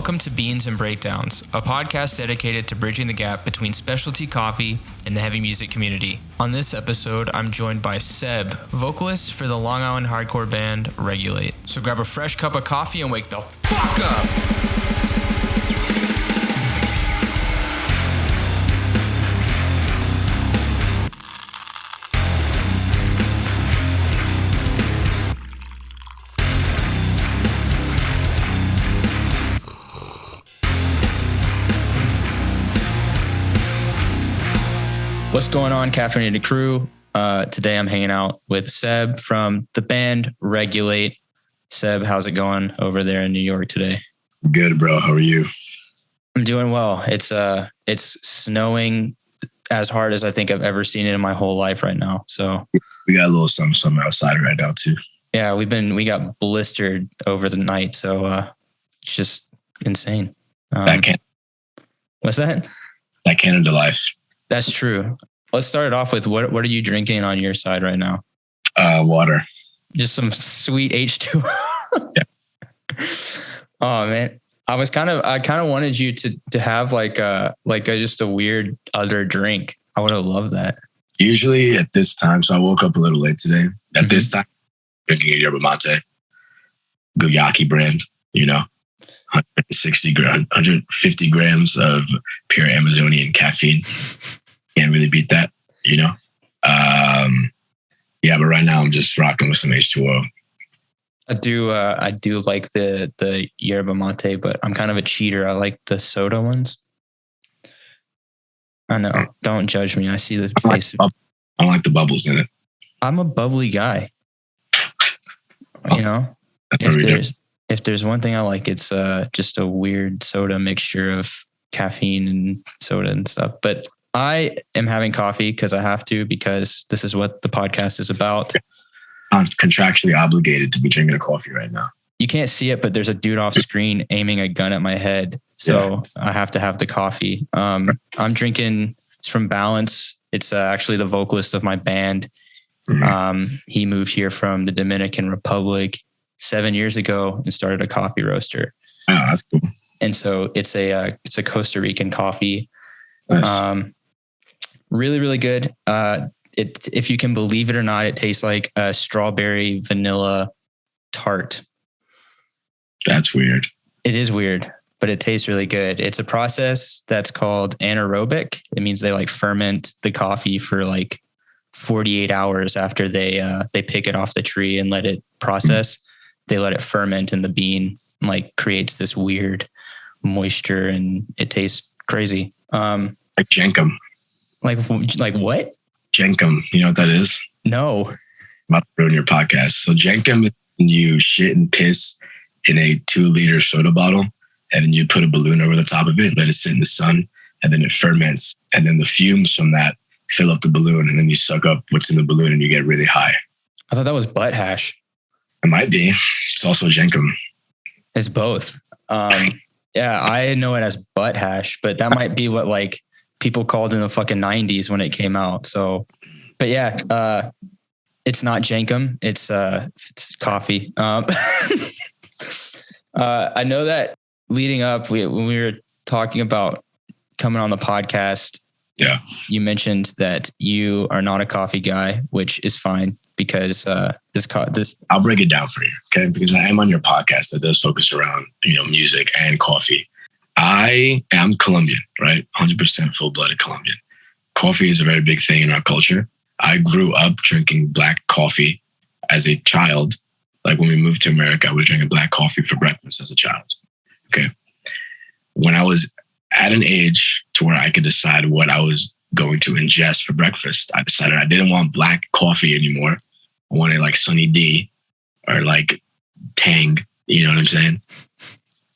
Welcome to Beans and Breakdowns, a podcast dedicated to bridging the gap between specialty coffee and the heavy music community. On this episode, I'm joined by Seb, vocalist for the Long Island hardcore band Regulate. So grab a fresh cup of coffee and wake the fuck up! What's going on, Caffeinated crew? Today I'm hanging out with Seb from the band Regulate. Seb, how's it going over there in New York today? Good, bro. How are you? I'm doing well. It's snowing as hard as I think I've ever seen it in my whole life right now. So we got a little something outside right now too. Yeah, we got blistered over the night. So it's just insane. What's that? That Canada life. That's true. Let's start it off with what are you drinking on your side right now? Water. Just some sweet H2. Yeah. Oh man, I kind of wanted you to have just a weird other drink. I would have loved that. Usually at this time, so I woke up a little late today. At this time, drinking a yerba mate, Guyaki brand. 150 grams of pure Amazonian caffeine. Can't really beat that, Yeah, but right now I'm just rocking with some H2O. I do like the yerba mate, but I'm kind of a cheater. I like the soda ones. I know. Don't judge me. I see the face. I don't like the bubbles in it. I'm a bubbly guy. If there's one thing I like, it's just a weird soda mixture of caffeine and soda and stuff. But I am having coffee because I have to, because this is what the podcast is about. I'm contractually obligated to be drinking a coffee right now. You can't see it, but there's a dude off screen aiming a gun at my head. So I have to have the coffee. I'm drinking, it's from Balance. It's actually the vocalist of my band. Mm-hmm. He moved here from the Dominican Republic 7 years ago and started a coffee roaster. Oh, that's cool. And so it's a Costa Rican coffee. Nice. Really, really good. If you can believe it or not, it tastes like a strawberry vanilla tart. That's weird. It is weird, but it tastes really good. It's a process that's called anaerobic. It means they ferment the coffee for 48 hours after they pick it off the tree and let it process. They let it ferment, and the bean creates this weird moisture, and it tastes crazy. Like jenkem. Like what? Jenkem. You know what that is? No. I'm about to ruin your podcast. So jenkem is when you shit and piss in a 2-liter soda bottle, and then you put a balloon over the top of it, let it sit in the sun, and then it ferments, and then the fumes from that fill up the balloon, and then you suck up what's in the balloon and you get really high. I thought that was butt hash. It might be. It's also jenkem. It's both. Yeah, I know it as butt hash, but that might be what people called in the fucking 90s when it came out. So, but yeah, it's not jenkem. It's coffee. I know that leading up, when we were talking about coming on the podcast, yeah, you mentioned that you are not a coffee guy, which is fine because this. I'll break it down for you, okay? Because I am on your podcast that does focus around music and coffee. I am Colombian, right? 100% full-blooded Colombian. Coffee is a very big thing in our culture. I grew up drinking black coffee as a child. When we moved to America, I was drinking black coffee for breakfast as a child. Okay. When I was at an age to where I could decide what I was going to ingest for breakfast, I decided I didn't want black coffee anymore. I wanted Sunny D or Tang. You know what I'm saying?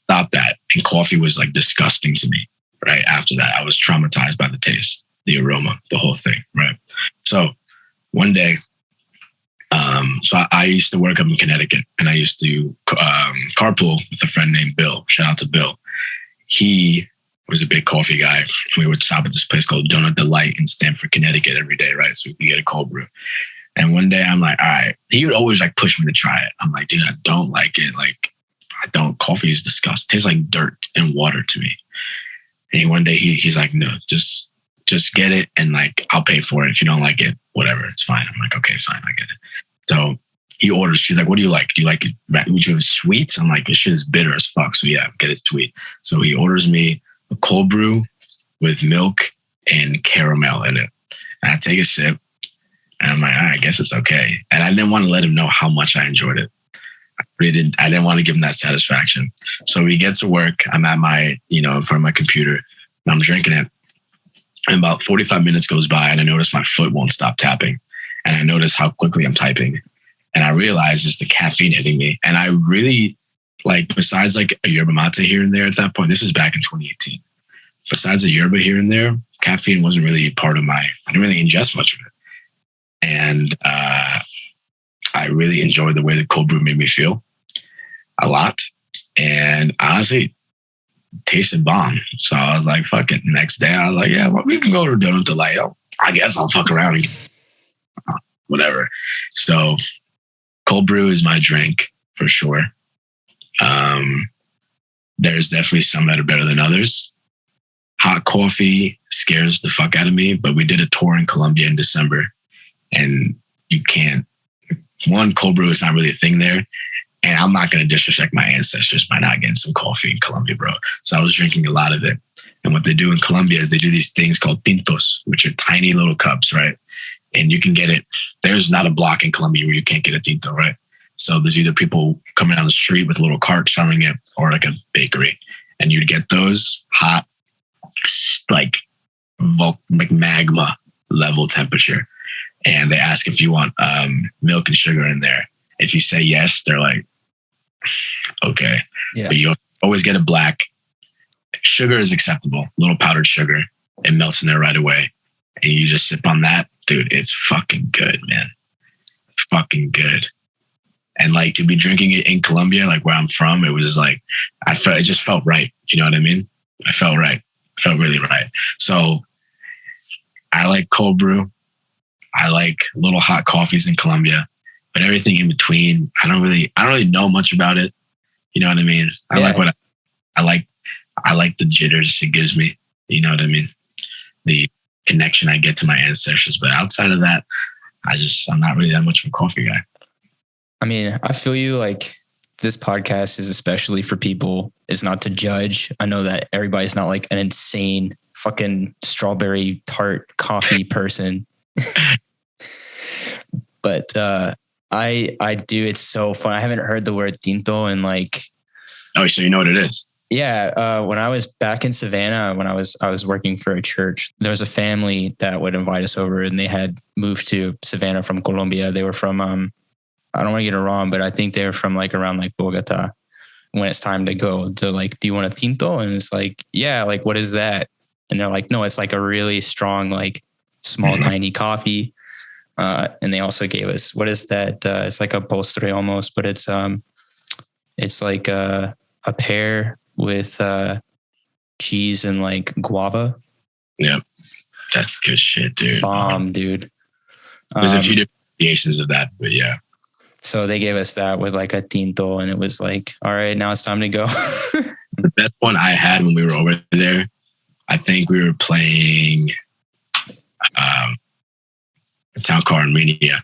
Stop that. And coffee was disgusting to me. Right after that, I was traumatized by the taste, the aroma, the whole thing. Right. So one day, I used to work up in Connecticut, and I used to carpool with a friend named Bill. Shout out to Bill. He was a big coffee guy. We would stop at this place called Donut Delight in Stamford, Connecticut every day, right? So we could get a cold brew. And one day I'm like, all right. He would always push me to try it. I'm like, dude, I don't like it. coffee is disgusting. It tastes like dirt and water to me. And one day he's like, no, just get it. And like, I'll pay for it. If you don't like it, whatever, it's fine. I'm like, okay, fine. I get it. So he orders, she's like, what do you like? Do you like it? Would you have sweets? I'm like, this shit is bitter as fuck. So yeah, get it sweet. So he orders me a cold brew with milk and caramel in it. And I take a sip and I'm like, all right, I guess it's okay. And I didn't want to let him know how much I enjoyed it. I didn't want to give him that satisfaction. So we get to work. I'm at my, in front of my computer and I'm drinking it. And about 45 minutes goes by and I notice my foot won't stop tapping. And I notice how quickly I'm typing. And I realize it's the caffeine hitting me. And I really, besides a yerba mate here and there at that point, this was back in 2018. Besides the yerba here and there, caffeine wasn't really part of I didn't really ingest much of it. And I really enjoyed the way the cold brew made me feel a lot. And honestly, tasted bomb. So I was like, fuck it. Next day, I was like, yeah, well, we can go to Donut Delight. I guess I'll fuck around and whatever. So cold brew is my drink for sure. There's definitely some that are better than others. Hot coffee scares the fuck out of me, but we did a tour in Colombia in December and you can't, cold brew is not really a thing there. And I'm not going to disrespect my ancestors by not getting some coffee in Colombia, bro. So I was drinking a lot of it. And what they do in Colombia is they do these things called tintos, which are tiny little cups, right? And you can get it. There's not a block in Colombia where you can't get a tinto, right? So there's either people coming down the street with a little cart selling it or like a bakery. And you'd get those hot, like magma level temperature. And they ask if you want milk and sugar in there. If you say yes, they're like, okay. Yeah. But you always get it black. Sugar is acceptable. A little powdered sugar. It melts in there right away. And you just sip on that. Dude, it's fucking good, man. It's fucking good. And to be drinking it in Colombia, where I'm from, it was it just felt right. You know what I mean? I felt right. It felt really right. So I like cold brew. I like little hot coffees in Colombia. But everything in between, I don't really know much about it. You know what I mean? I like the jitters it gives me. You know what I mean? The connection I get to my ancestors. But outside of that, I'm not really that much of a coffee guy. I mean, I feel you. This podcast is especially for people is not to judge. I know that everybody's not an insane fucking strawberry tart coffee person. But I do. It's so fun. I haven't heard the word tinto in Oh, so you know what it is? Yeah. When I was back in Savannah, when I was working for a church, there was a family that would invite us over and they had moved to Savannah from Colombia. They were from, I don't want to get it wrong, but I think they were from around Bogota. When it's time to go, they're like, do you want a tinto? And it's yeah, what is that? And they're like, no, it's a really strong, small, tiny coffee. And they also gave us, what is that? It's like a postre almost, but it's like a pear with cheese and guava. Yeah, that's good shit, dude. Bomb, dude. There's a few different variations of that, but yeah. So they gave us that with a tinto, and it was all right, now it's time to go. The best one I had when we were over there, I think we were playing a town called Armenia.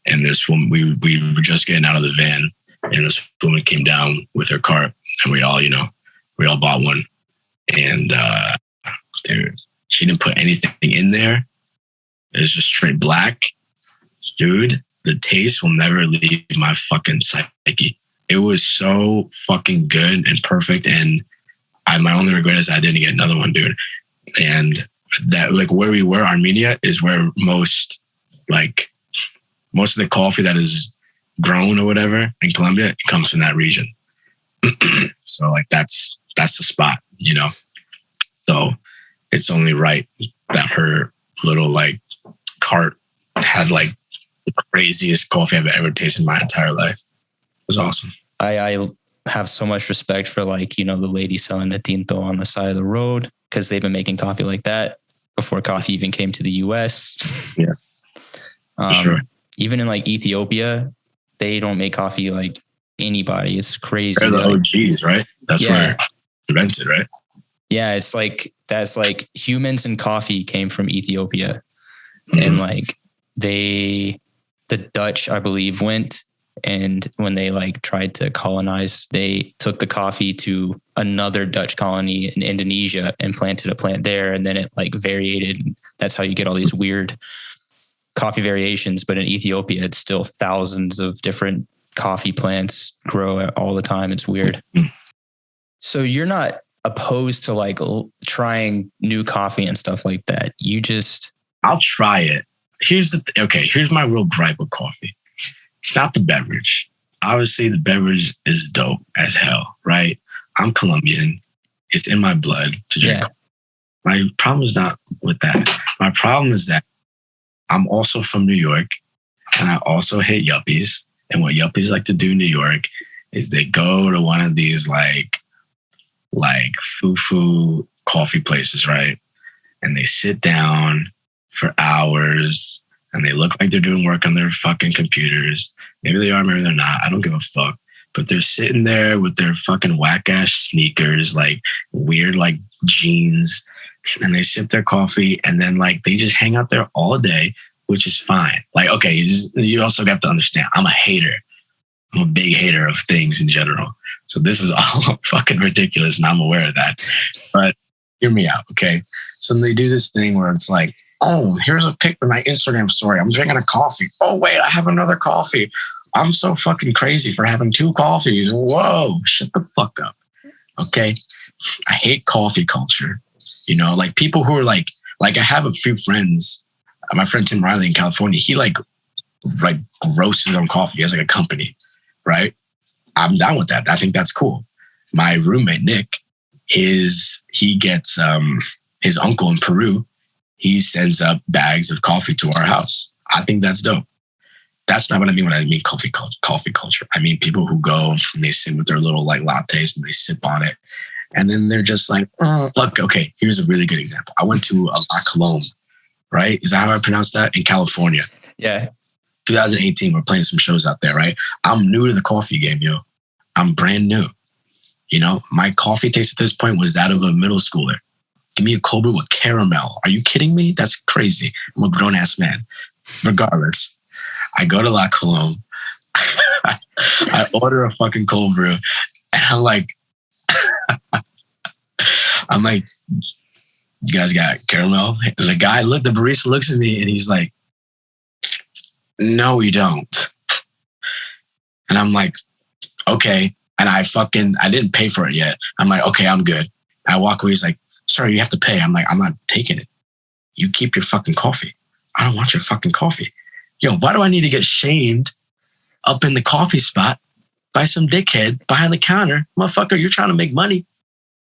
And this woman, we were just getting out of the van, and this woman came down with her cart, and we all bought one. And dude, she didn't put anything in there. It was just straight black. Dude, the taste will never leave my fucking psyche. It was so fucking good and perfect. And my only regret is I didn't get another one, dude. And that where we were, Armenia, is where most of the coffee that is grown or whatever in Colombia, it comes from that region. So that's the spot, So it's only right that her little cart had the craziest coffee I've ever tasted in my entire life. It was awesome. I have so much respect for the lady selling the tinto on the side of the road, because they've been making coffee like that before coffee even came to the US. Yeah. Sure. Even in Ethiopia, they don't make coffee anybody. It's crazy. They're the OGs, right? That's where it's invented, right? Yeah, it's like that's like humans and coffee came from Ethiopia, and like the Dutch, I believe, went, and when they like tried to colonize, they took the coffee to another Dutch colony in Indonesia and planted a plant there, and then it like variated. That's how you get all these weird coffee variations. But in Ethiopia, it's still thousands of different coffee plants grow all the time. It's weird. So you're not opposed to like trying new coffee and stuff like that. I'll try it. Here's my real gripe with coffee. It's not the beverage. Obviously the beverage is dope as hell, right? I'm Colombian. It's in my blood to drink. Yeah. My problem is not with that. My problem is that I'm also from New York, and I also hate yuppies. And what yuppies like to do in New York is they go to one of these like foo-foo coffee places, right? And they sit down for hours and they look like they're doing work on their fucking computers. Maybe they are, maybe they're not. I don't give a fuck. But they're sitting there with their fucking whack-ass sneakers, like weird like jeans, and they sip their coffee, and then like they just hang out there all day, which is fine. Like, okay, you also have to understand, I'm a hater. I'm a big hater of things in general. So this is all fucking ridiculous, and I'm aware of that. But hear me out, okay? So they do this thing where it's like, oh, here's a pic of my Instagram story. I'm drinking a coffee. Oh, wait, I have another coffee. I'm so fucking crazy for having 2 coffees. Whoa, shut the fuck up, okay? I hate coffee culture. You know, like people who are like I have a few friends. My friend Tim Riley in California, he like roasts his own coffee. He has like a company, right? I'm down with that. I think that's cool. My roommate, Nick, he gets his uncle in Peru. He sends up bags of coffee to our house. I think that's dope. That's not what I mean when I mean coffee culture. I mean people who go and they sit with their little like lattes and they sip on it. And then they're just like, look, okay, here's a really good example. I went to La Colombe, right? Is that how I pronounce that? In California. Yeah. 2018, we're playing some shows out there, right? I'm new to the coffee game, yo. I'm brand new. You know, my coffee taste at this point was that of a middle schooler. Give me a cold brew with caramel. Are you kidding me? That's crazy. I'm a grown-ass man. Regardless, I go to La Colombe. I order a fucking cold brew. And I'm like, you guys got caramel? And the barista looks at me and he's like, no, we don't. And I'm like, okay. And I didn't pay for it yet. I'm like, okay, I'm good. I walk away. He's like, sorry, you have to pay. I'm like, I'm not taking it. You keep your fucking coffee. I don't want your fucking coffee. Yo, why do I need to get shamed up in the coffee spot by some dickhead behind the counter? Motherfucker, you're trying to make money.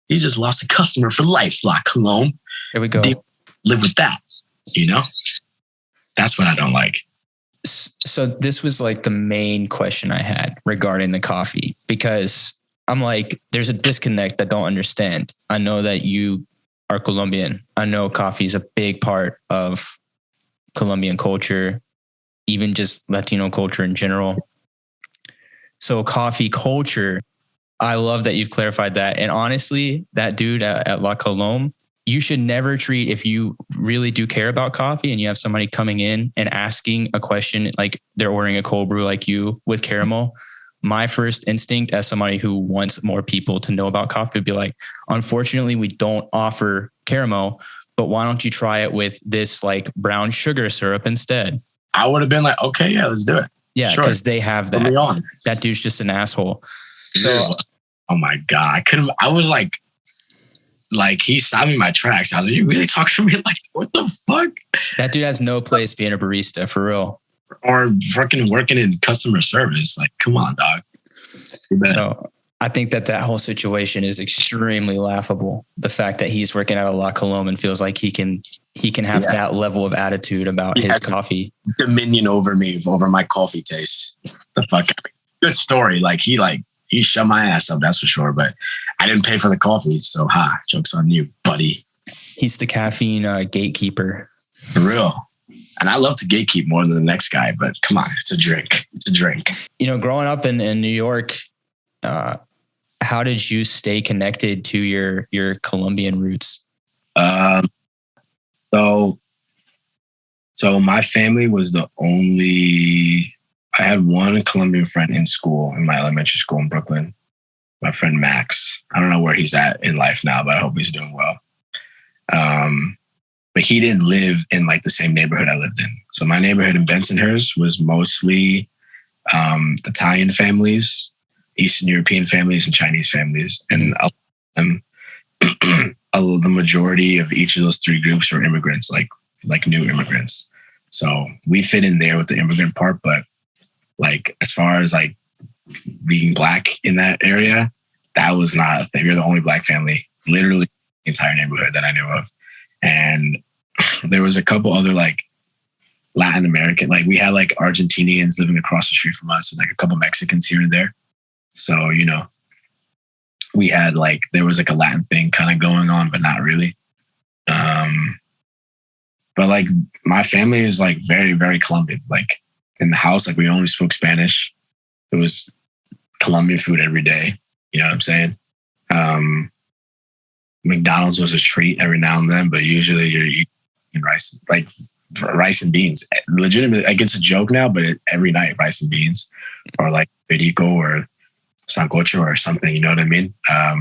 You just lost a customer for life, La Colombe. Here we go. Live with that, you know? That's what I don't like. So this was like the main question I had regarding the coffee, because I'm like, there's a disconnect that I don't understand. I know that you are Colombian. I know coffee is a big part of Colombian culture, even just Latino culture in general. So coffee culture, I love that you've clarified that. And honestly, that dude at La Colombe, you should never treat, if you really do care about coffee and you have somebody coming in and asking a question, like they're ordering a cold brew like you with caramel, my first instinct as somebody who wants more people to know about coffee would be like, unfortunately, we don't offer caramel, but why don't you try it with this like brown sugar syrup instead? I would have been like, okay, yeah, let's do it. Yeah, because they have that. That dude's just an asshole. So, oh my God. I was like he stopped me in my tracks. I was like, you really talking to me? Like, what the fuck? That dude has no place being a barista, for real. Or fucking working in customer service. Like, come on, dog. So I think that whole situation is extremely laughable. The fact that he's working at a La Colombe and feels like he can have that level of attitude about his coffee. Dominion over me, over my coffee taste. The fuck. Good story. Like he shut my ass up, that's for sure. But I didn't pay for the coffee, so joke's on you, buddy. He's the caffeine gatekeeper. For real. And I love to gatekeep more than the next guy, but come on, it's a drink. It's a drink. Growing up in New York, how did you stay connected to your Colombian roots? So my family was the only, I had one Colombian friend in school, in my elementary school in Brooklyn, my friend Max. I don't know where he's at in life now, but I hope he's doing well. But he didn't live in like the same neighborhood I lived in. So my neighborhood in Bensonhurst was mostly Italian families, Eastern European families, and Chinese families. And the majority of each of those three groups were immigrants, like new immigrants. So we fit in there with the immigrant part, but like as far as like being Black in that area, that was not a thing. We were the only Black family, literally the entire neighborhood that I knew of. And there was a couple other like Latin American, like we had like Argentinians living across the street from us and like a couple Mexicans here and there. So, we had like, there was like a Latin thing kind of going on, but not really. But like my family is like very, very Colombian. Like in the house, like we only spoke Spanish. It was Colombian food every day. You know what I'm saying? McDonald's was a treat every now and then, but usually you're eating rice, like rice and beans. Legitimately, like it's a joke now, but every night rice and beans, or like perico or sancocho or something. You know what I mean? I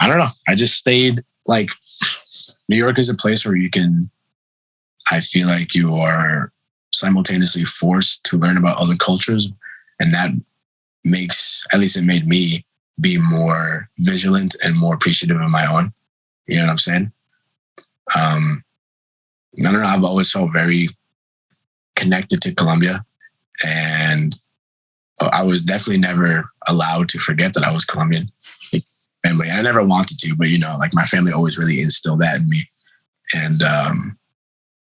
don't know. I just stayed like New York is a place where I feel like you are simultaneously forced to learn about other cultures, and that at least it made me be more vigilant and more appreciative of my own. You know what I'm saying? I don't know. I've always felt very connected to Colombia, and I was definitely never allowed to forget that I was Colombian. Family, I never wanted to, but like my family always really instilled that in me, and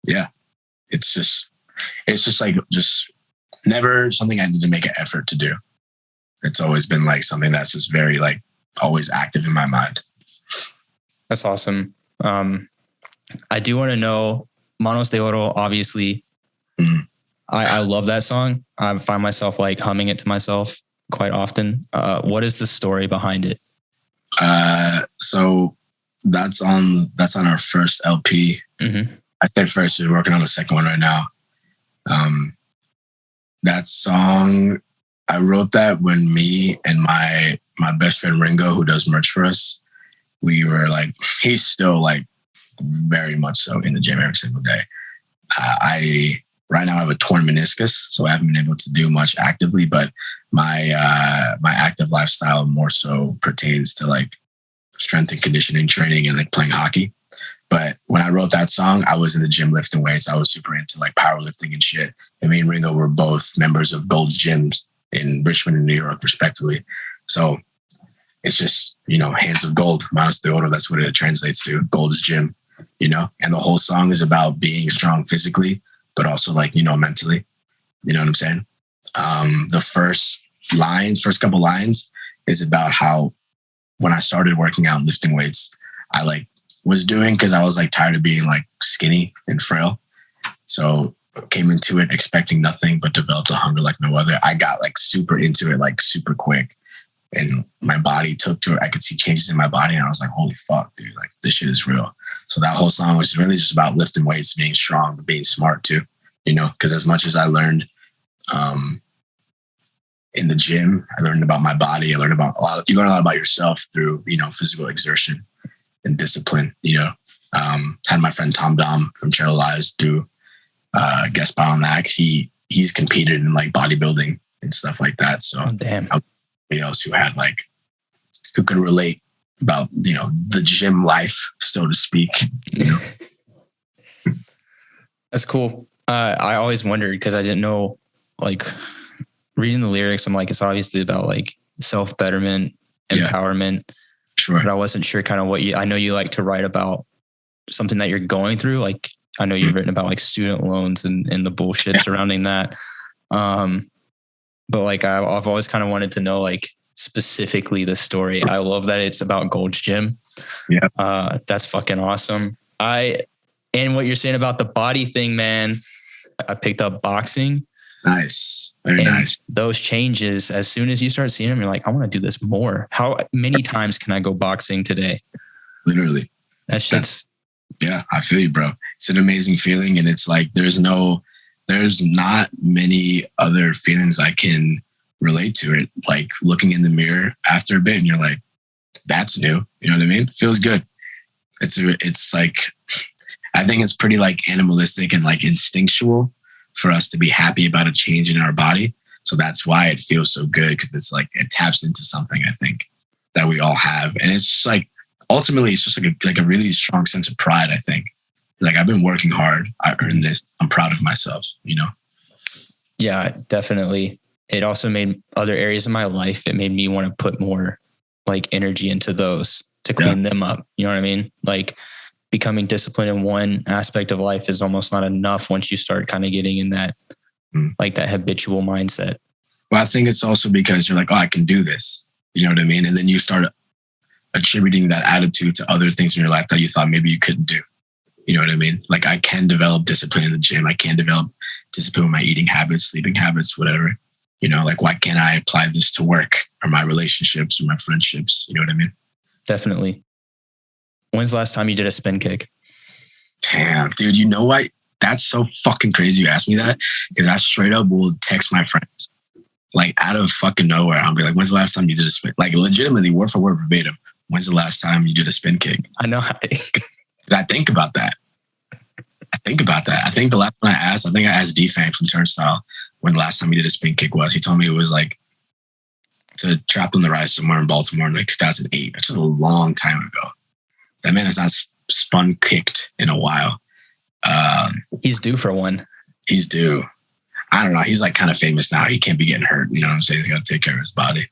yeah, it's just like just never something I need to make an effort to do. It's always been like something that's just very like always active in my mind. That's awesome. I do want to know Manos de Oro, obviously. Mm-hmm. I love that song. I find myself like humming it to myself quite often. What is the story behind it? So that's on our first LP. Mm-hmm. I said first, we're working on the second one right now. That song, I wrote that when me and my best friend Ringo, who does merch for us, we were like, he's still like very much so in the gym every single day. Right now I have a torn meniscus, so I haven't been able to do much actively, but my active lifestyle more so pertains to like strength and conditioning training and like playing hockey. But when I wrote that song, I was in the gym lifting weights. I was super into like powerlifting and shit. And me and Ringo were both members of Gold's Gyms in Richmond and New York, respectively. So it's just, hands of gold, Manos de Oro. That's what it translates to, Gold's Gym, and the whole song is about being strong physically, but also like, mentally, you know what I'm saying? The first couple lines is about how when I started working out and lifting weights, I like was doing, cause I was like tired of being like skinny and frail. So came into it expecting nothing, but developed a hunger like no other. I got like super into it, like super quick. And my body took to it. I could see changes in my body. And I was like, holy fuck, dude, like this shit is real. So that whole song was really just about lifting weights, being strong, but being smart too, because as much as I learned in the gym, I learned about my body. You learn a lot about yourself through, physical exertion and discipline, had my friend Tom Dom from Cheryl Lies do guest spot on that. He's competed in like bodybuilding and stuff like that. So damn. Anybody else who could relate about, the gym life, so to speak, That's cool. I always wondered, because I didn't know, like reading the lyrics, I'm like, it's obviously about like self-betterment, empowerment. Sure. But I wasn't sure kind of I know you like to write about something that you're going through. Like I know you've written about like student loans and the bullshit surrounding that. But like I've always kind of wanted to know like specifically the story. I love that it's about Gold's Gym. Yeah. That's fucking awesome. And what you're saying about the body thing, man, I picked up boxing. Nice. Very nice. Those changes, as soon as you start seeing them, you're like, I want to do this more. How many times can I go boxing today? Literally. Yeah, I feel you, bro. It's an amazing feeling. And it's like, there's not many other feelings I can relate to it. Like looking in the mirror after a bit and you're like, that's new. You know what I mean? Feels good. It's like, I think it's pretty like animalistic and like instinctual for us to be happy about a change in our body. So that's why it feels so good, because it's like it taps into something, I think, that we all have. And it's just like, ultimately, it's just like a really strong sense of pride, I think. Like, I've been working hard. I earned this. I'm proud of myself, you know? Yeah, definitely. It also made other areas of my life, it made me want to put more like energy into those to clean them up. You know what I mean? Like, becoming disciplined in one aspect of life is almost not enough once you start kind of getting in that, like that habitual mindset. Well, I think it's also because you're like, oh, I can do this. You know what I mean? And then you start attributing that attitude to other things in your life that you thought maybe you couldn't do. You know what I mean? Like, I can develop discipline in the gym. I can develop discipline with my eating habits, sleeping habits, whatever. You know, like, why can't I apply this to work or my relationships or my friendships? You know what I mean? Definitely. When's the last time you did a spin kick? Damn, dude, you know what? That's so fucking crazy you asked me that, because I straight up will text my friends, like, out of fucking nowhere. I'll be like, when's the last time you did a spin? Like, legitimately, word for word, verbatim. When's the last time you did a spin kick? I know. I think about that. I think the last one I asked D-Fang from Turnstile when the last time he did a spin kick was. He told me it was like to Trapped on the Rise somewhere in Baltimore in like 2008, which is a long time ago. That man has not spun kicked in a while. He's due for one. He's due. I don't know. He's like kind of famous now. He can't be getting hurt. You know what I'm saying? He's got to take care of his body.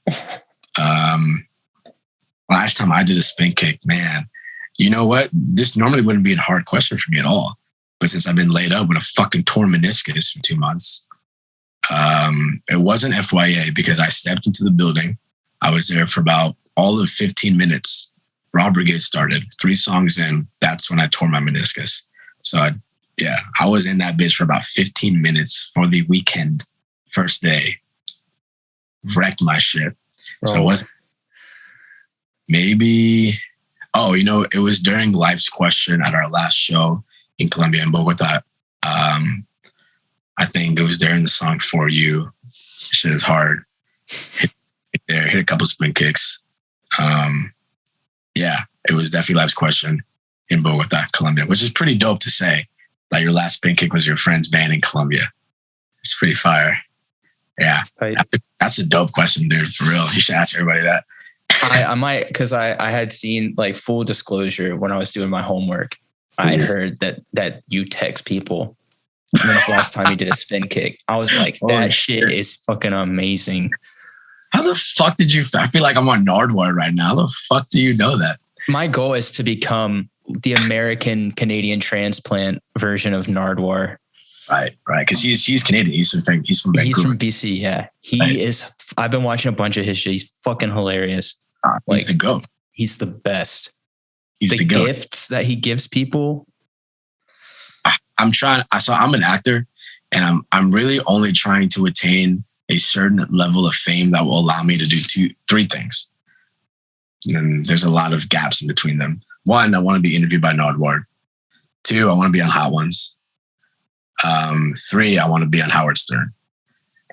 Last time I did a spin kick, man, you know what? This normally wouldn't be a hard question for me at all. But since I've been laid up with a fucking torn meniscus for 2 months, it wasn't FYA, because I stepped into the building. I was there for about all of 15 minutes. Raw Brigade started. 3 songs in, that's when I tore my meniscus. So I was in that bitch for about 15 minutes for the weekend. First day. Wrecked my shit. So it was maybe, it was during Life's Question at our last show in Colombia, in Bogota. I think it was during the song For You. Shit is hard. Hit a couple spin kicks. Yeah, it was definitely Life's Question in Bogota, Colombia, which is pretty dope to say that your last spin kick was your friend's band in Colombia. It's pretty fire. Yeah, that's a dope question, dude. For real, you should ask everybody that. I might, because I had seen, like, full disclosure, when I was doing my homework, I had heard that you text people when's the last time you did a spin kick. I was like, that shit is fucking amazing. How the fuck did you? I feel like I'm on Nardwuar right now. How the fuck do you know that? My goal is to become the American Canadian transplant version of Nardwuar. Right. Because he's Canadian. He's from Vancouver. He's from BC. Yeah, he is. I've been watching a bunch of his shit. He's fucking hilarious. He's the GOAT. He's the best. He's the GOAT. Gifts that he gives people. I'm an actor, and I'm really only trying to attain a certain level of fame that will allow me to do 3 things. And there's a lot of gaps in between them. 1, I want to be interviewed by Nardwuar. 2, I want to be on Hot Ones. 3, I want to be on Howard Stern.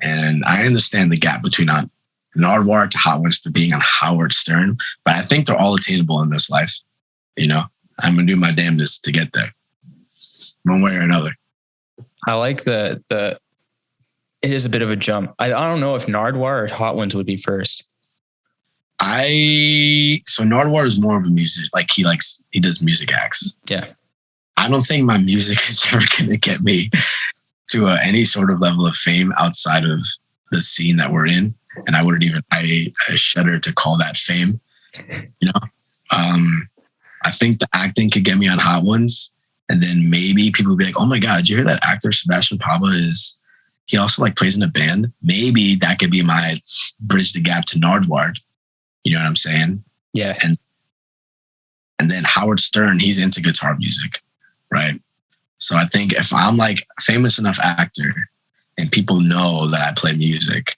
And I understand the gap between on Nardwuar to Hot Ones to being on Howard Stern, but I think they're all attainable in this life. You know, I'm going to do my damnedest to get there, one way or another. I like it is a bit of a jump. I don't know if Nardwuar or Hot Ones would be first. So Nardwuar is more of a music, like he does music acts. Yeah. I don't think my music is ever going to get me to any sort of level of fame outside of the scene that we're in. And I wouldn't even, I shudder to call that fame, you know? I think the acting could get me on Hot Ones. And then maybe people would be like, oh my God, did you hear that actor Sebastian Paba he also like plays in a band? Maybe that could be my bridge the gap to Nardwuar. You know what I'm saying? Yeah. And then Howard Stern, he's into guitar music, right? So I think if I'm like a famous enough actor and people know that I play music,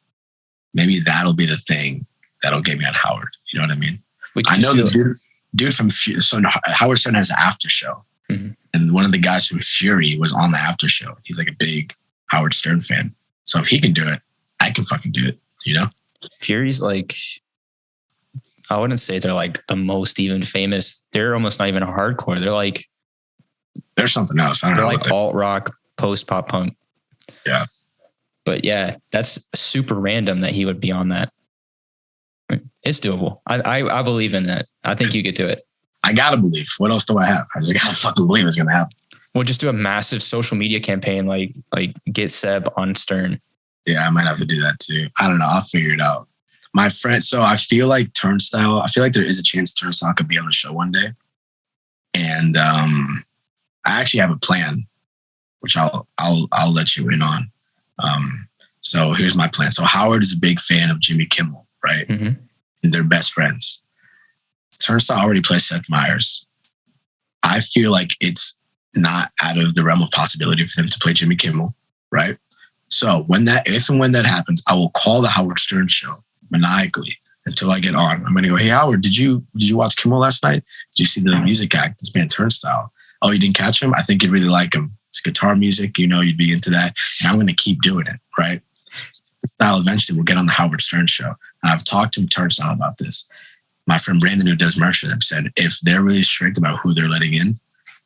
maybe that'll be the thing that'll get me on Howard. You know what I mean? I know the dude from so Howard Stern has an after show. Mm-hmm. And one of the guys from Fury was on the after show. He's like a big Howard Stern fan. So if he can do it, I can fucking do it, you know? Fury's like, I wouldn't say they're like the most even famous. They're almost not even a hardcore. They're like, there's something else. I don't know. They're like alt rock, post pop punk. Yeah. But yeah, that's super random that he would be on that. It's doable. I believe in that. I think you could do it. I gotta believe. What else do I have? I just gotta fucking believe it's gonna happen. We'll just do a massive social media campaign, like get Seb on Stern. Yeah, I might have to do that too. I don't know. I'll figure it out. My friend, so I feel like Turnstile, I feel like there is a chance Turnstile could be on the show one day. And I actually have a plan, which I'll let you in on. So here's my plan. So Howard is a big fan of Jimmy Kimmel, right? Mm-hmm. And they're best friends. Turnstile already plays Seth Meyers. I feel like it's not out of the realm of possibility for them to play Jimmy Kimmel, right? So if and when that happens, I will call the Howard Stern show maniacally until I get on. I'm going to go, hey, Howard, did you watch Kimmel last night? Did you see the music act, this band Turnstile? Oh, you didn't catch him? I think you'd really like him. It's guitar music. You know, you'd be into that. And I'm going to keep doing it, right? Turnstile eventually will get on the Howard Stern show. And I've talked to Turnstile about this. My friend Brandon, who does merch for them, said, if they're really strict about who they're letting in,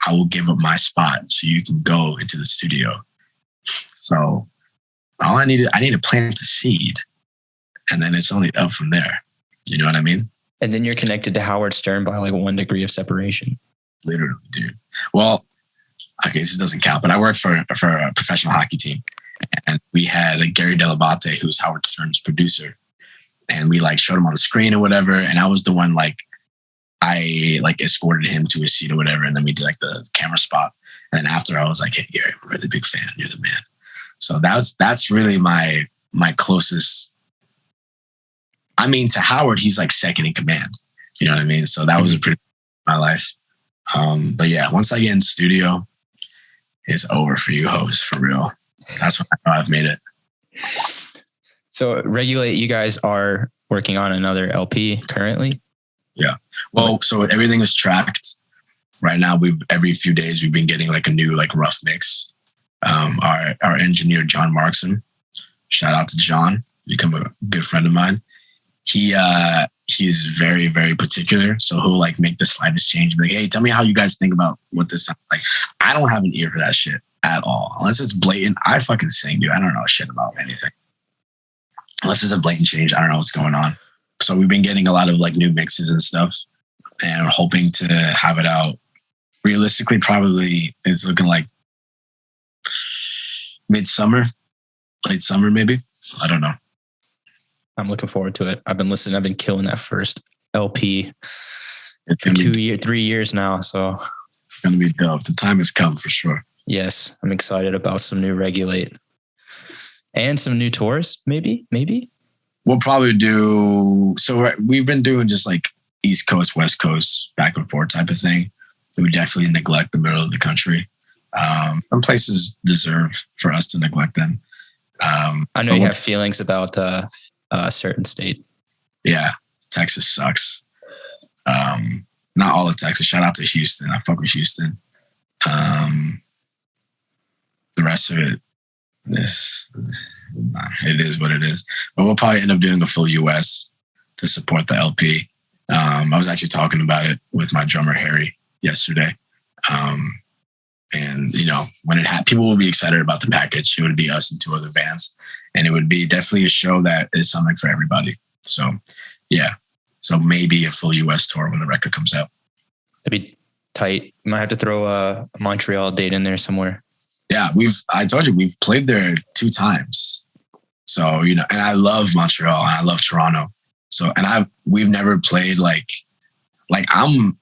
I will give up my spot so you can go into the studio. So all I need to plant a seed, and then it's only up from there. You know what I mean? And then you're connected to Howard Stern by like 1 degree of separation. Literally, dude. Well, okay, this doesn't count, but I worked for a professional hockey team, and we had Gary Delabate, who's Howard Stern's producer, and we like showed him on the screen or whatever. And I was the one I escorted him to his seat or whatever, and then we did like the camera spot. And then after, I was like, hey, Gary, I'm a really big fan. You're the man. So that's really my closest. I mean, to Howard, he's like second in command. You know what I mean? So that was a pretty my life. But yeah, once I get in the studio, it's over for you hoes, for real. That's when I know I've made it. So Regulate, you guys are working on another LP currently? Yeah. Well, so everything is tracked. Right now, every few days we've been getting like a new rough mix. Our engineer, John Markson, shout out to John, become a good friend of mine. He's very, very particular. So he'll make the slightest change. Be like, hey, tell me how you guys think about what this sounds like. I don't have an ear for that shit at all. Unless it's blatant. I fucking sing, dude. I don't know shit about anything. Unless it's a blatant change, I don't know what's going on. So we've been getting a lot of new mixes and stuff, and hoping to have it out. Realistically, probably it's looking like midsummer, late summer, maybe. I don't know. I'm looking forward to it. I've been listening. I've been killing that first LP for 3 years now. So it's going to be dope. The time has come for sure. Yes. I'm excited about some new Regulate and some new tours. Maybe. We'll probably do. So we've been doing just East Coast, West Coast, back and forth type of thing. We definitely neglect the middle of the country. Some places deserve for us to neglect them. I know you have feelings about a certain state. Yeah, Texas sucks. Not all of Texas. Shout out to Houston. I fuck with Houston. The rest of it, it is what it is. But we'll probably end up doing a full US to support the LP. I was actually talking about it with my drummer Harry yesterday. And when people will be excited about the package, it would be us and 2 other bands, and it would be definitely a show that is something for everybody. So yeah, so maybe a full US tour when the record comes out. That'd be tight. You might have to throw a Montreal date in there somewhere. Yeah, I told you, we've played there 2 times. So, and I love Montreal and I love Toronto. So, and we've never played I'm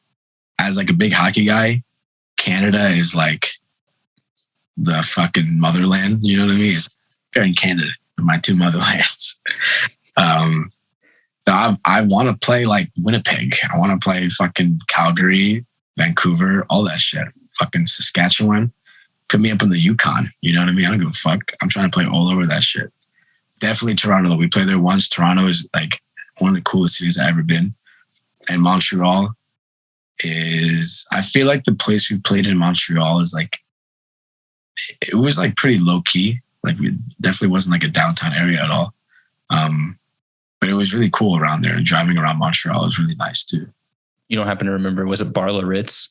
as a big hockey guy, Canada is the fucking motherland. You know what I mean? It's in Canada, my 2 motherlands. So I want to play Winnipeg. I want to play fucking Calgary, Vancouver, all that shit. Fucking Saskatchewan. put me up in the Yukon. You know what I mean? I don't give a fuck. I'm trying to play all over that shit. Definitely Toronto, though. We played there once. Toronto is like one of the coolest cities I've ever been. And Montreal is, I feel like the place we played in Montreal is like, it was like pretty low key. Like we definitely wasn't like a downtown area at all. But it was really cool around there, and driving around Montreal was really nice too. You don't happen to remember, was it Bar La Ritz?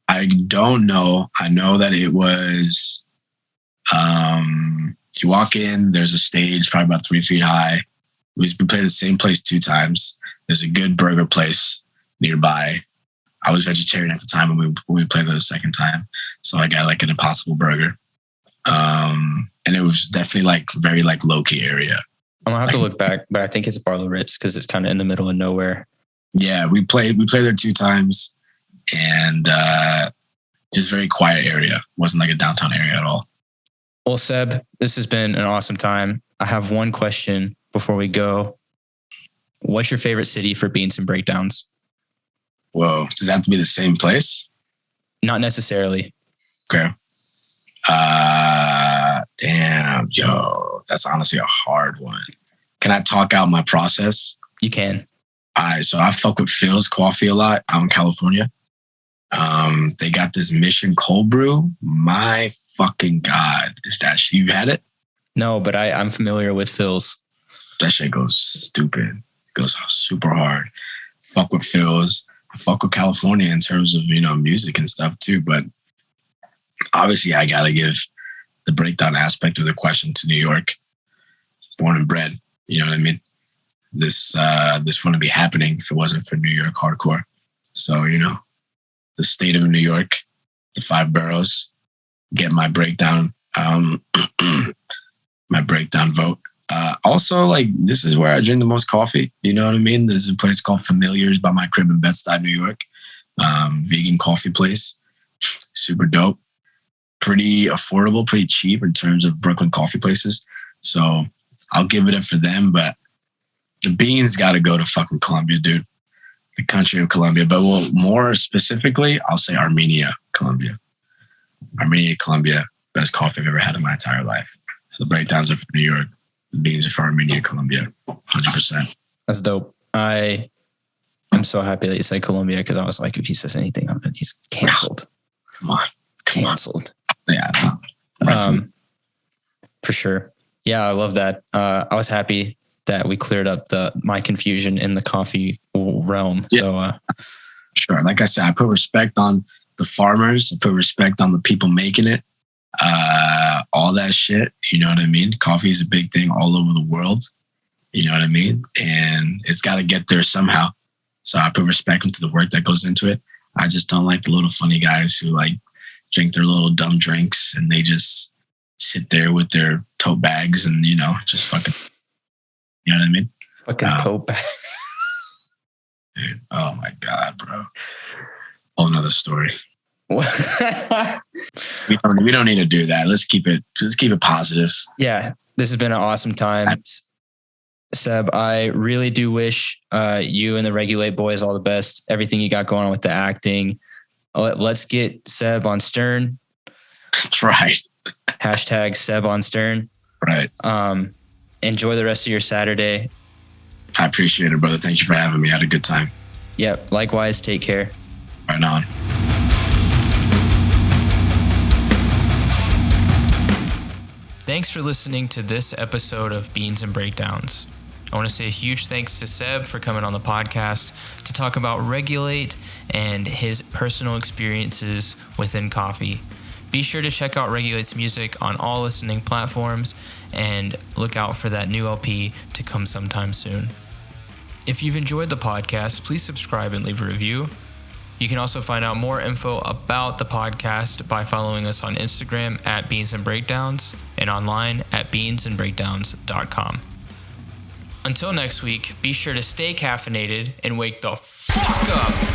I don't know. I know that it was, you walk in, there's a stage probably about 3 feet high. We played the same place 2 times. There's a good burger place nearby. I was vegetarian at the time when we played there the second time. So I got like an Impossible Burger. And it was definitely like very like low key area. I'm gonna have to look back, but I think it's Bar La Ritz because it's kind of in the middle of nowhere. Yeah, we played there 2 times, and it's a very quiet area. It wasn't like a downtown area at all. Well, Seb, this has been an awesome time. I have one question before we go. What's your favorite city for Beans and Breakdowns? Whoa, does that have to be the same place? Not necessarily. Okay. Damn, yo, that's honestly a hard one. Can I talk out my process? You can. All right, so I fuck with Phil's Coffee a lot out in California. They got this Mission Cold Brew. My fucking God, is that shit? You had it? No, but I'm familiar with Phil's. That shit goes stupid. Goes super hard. Fuck with Phil's. I fuck with California in terms of, music and stuff too. But obviously I gotta give the breakdown aspect of the question to New York. Born and bred. You know what I mean? This wouldn't be happening if it wasn't for New York hardcore. So, the state of New York, the 5 boroughs, get my breakdown, my breakdown vote. Also, like, this is where I drink the most coffee. You know what I mean? There's a place called Familiars by my crib in Bed-Stuy, New York. Vegan coffee place. Super dope. Pretty affordable, pretty cheap in terms of Brooklyn coffee places. So I'll give it up for them, but the beans got to go to fucking Colombia, dude. The country of Colombia. But more specifically, I'll say Armenia, Colombia. Armenia, Colombia, best coffee I've ever had in my entire life. So the breakdowns are for New York. The beans are for Armenia, Colombia, 100%. That's dope. I'm so happy that you said Colombia because I was like, if he says anything, he's canceled. Come on. Canceled. Yeah. For sure. Yeah, I love that. I was happy that we cleared up my confusion in the coffee realm. Yeah. So sure. Like I said, I put respect on the farmers. I put respect on the people making it. All that shit. You know what I mean? Coffee is a big thing all over the world. You know what I mean? And it's got to get there somehow. So I put respect into the work that goes into it. I just don't like the little funny guys who like drink their little dumb drinks and they just sit there with their tote bags and, just fucking, you know what I mean? Fucking tote bags. Dude, oh my God, bro. Whole nother story. we don't need to do that. Let's keep it positive. Yeah. This has been an awesome time. Seb, I really do wish you and the Regulate boys all the best. Everything you got going on with the acting. Let's get Seb on Stern. That's right. Hashtag Seb on Stern. Right. Enjoy the rest of your Saturday. I appreciate it, brother. Thank you for having me. I had a good time. Yep. Likewise. Take care. Right on. Thanks for listening to this episode of Beans and Breakdowns. I want to say a huge thanks to Seb for coming on the podcast to talk about Regulate and his personal experiences within coffee. Be sure to check out Regulate's music on all listening platforms and look out for that new LP to come sometime soon. If you've enjoyed the podcast, please subscribe and leave a review. You can also find out more info about the podcast by following us on Instagram at Beans and Breakdowns and online at beansandbreakdowns.com. Until next week, be sure to stay caffeinated and wake the fuck up.